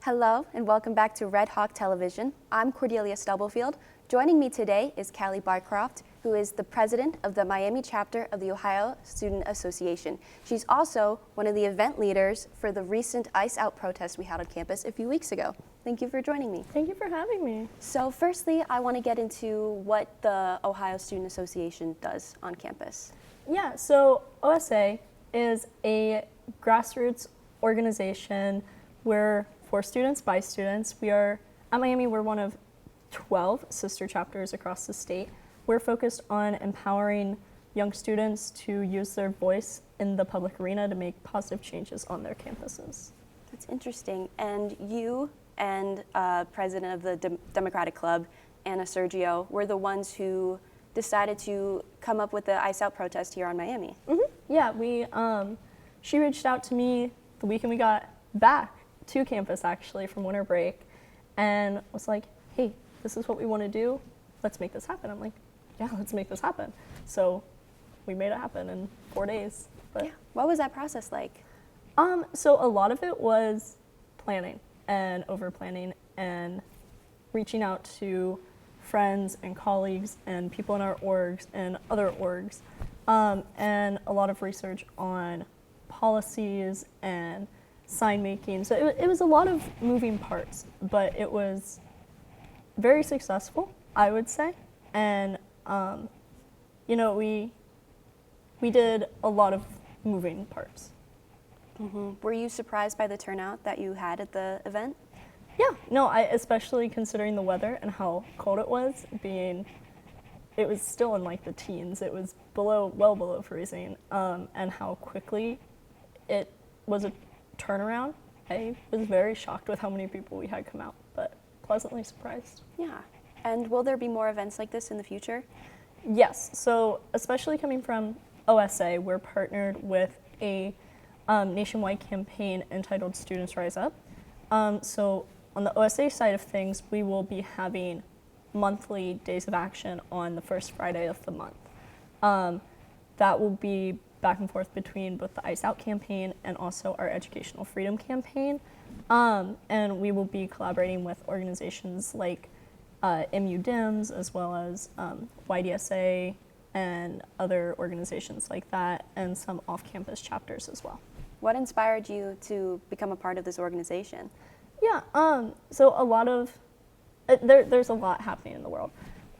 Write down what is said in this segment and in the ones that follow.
Hello and welcome back to Red Hawk Television. I'm Cordelia Stubblefield. Joining me today is Callie Barcroft, who is the president of the Miami chapter of the Ohio Student Association. She's also one of the event leaders for the recent Ice Out protest we had on campus a few weeks ago. Thank you for joining me. Thank you for having me. So firstly, I want to get into what the Ohio Student Association does on campus. Yeah, so OSA is a grassroots organization. We're for students, by students. At Miami, we're one of 12 sister chapters across the state. We're focused on empowering young students to use their voice in the public arena to make positive changes on their campuses. That's interesting. And you and president of the Democratic Club, Anna Sergio, were the ones who decided to come up with the Ice Out protest here on Miami. Mm-hmm. Yeah, she reached out to me the weekend we got back to campus, actually, from winter break, and was like, hey, this is what we want to do. Let's make this happen. I'm like, yeah, let's make this happen. So we made it happen in 4 days. But yeah. What was that process like? So a lot of it was planning and over planning and reaching out to friends and colleagues and people in our orgs and other orgs, and a lot of research on policies and sign making. So it was a lot of moving parts, but it was very successful, I would say. And we did a lot of moving parts. Mm-hmm. Were you surprised by the turnout that you had at the event? Yeah, no, especially considering the weather and how cold it was, it was still in like the teens. It was well below freezing, and how quickly it was a turnaround. I was very shocked with how many people we had come out, but pleasantly surprised. Yeah. And will there be more events like this in the future? Yes. So especially coming from OSA, we're partnered with a nationwide campaign entitled Students Rise Up. So on the OSA side of things, we will be having monthly days of action on the first Friday of the month. That will be back and forth between both the Ice Out campaign and also our Educational Freedom campaign. And we will be collaborating with organizations like MU DIMS, as well as YDSA and other organizations like that, and some off-campus chapters as well. What inspired you to become a part of this organization? Yeah, so there's a lot happening in the world,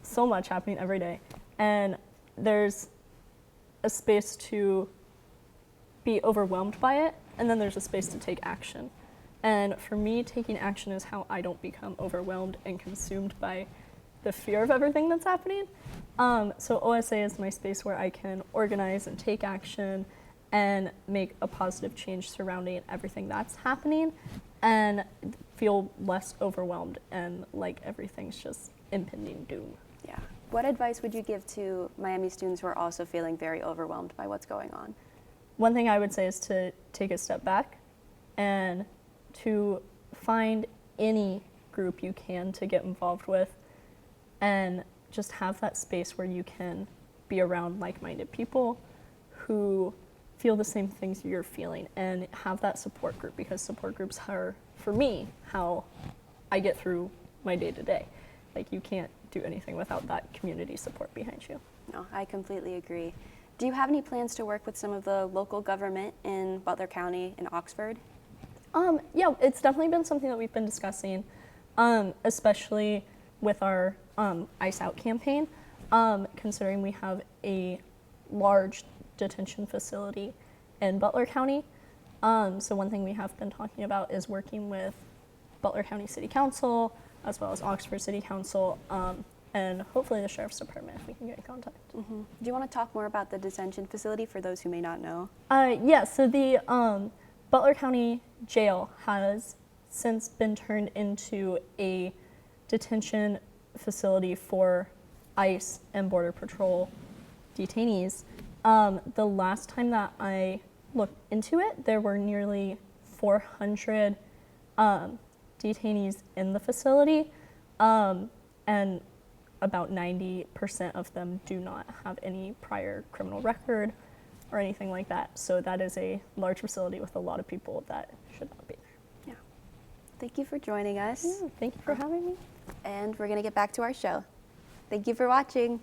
so much happening every day, and there's a space to be overwhelmed by it, and then there's a space to take action. And for me, taking action is how I don't become overwhelmed and consumed by the fear of everything that's happening. So OSA is my space where I can organize and take action and make a positive change surrounding everything that's happening and feel less overwhelmed and like everything's just impending doom. Yeah. What advice would you give to Miami students who are also feeling very overwhelmed by what's going on? One thing I would say is to take a step back and to find any group you can to get involved with and just have that space where you can be around like-minded people who feel the same things you're feeling and have that support group, because support groups are, for me, how I get through my day-to-day. Like, you can't do anything without that community support behind you. No, I completely agree. Do you have any plans to work with some of the local government in Butler County and Oxford? Yeah, it's definitely been something that we've been discussing, especially with our Ice Out campaign, considering we have a large detention facility in Butler County. So one thing we have been talking about is working with Butler County City Council, as well as Oxford City Council, and hopefully the Sheriff's Department if we can get in contact. Mm-hmm. Do you want to talk more about the detention facility for those who may not know? Yeah, so the Butler County Jail has since been turned into a detention facility for ICE and Border Patrol detainees. The last time that I looked into it, there were nearly 400 detainees in the facility, and about 90% of them do not have any prior criminal record or anything like that. So that is a large facility with a lot of people that should not be there. Yeah. Thank you for joining us. Yeah, thank you for having me. And we're going to get back to our show. Thank you for watching.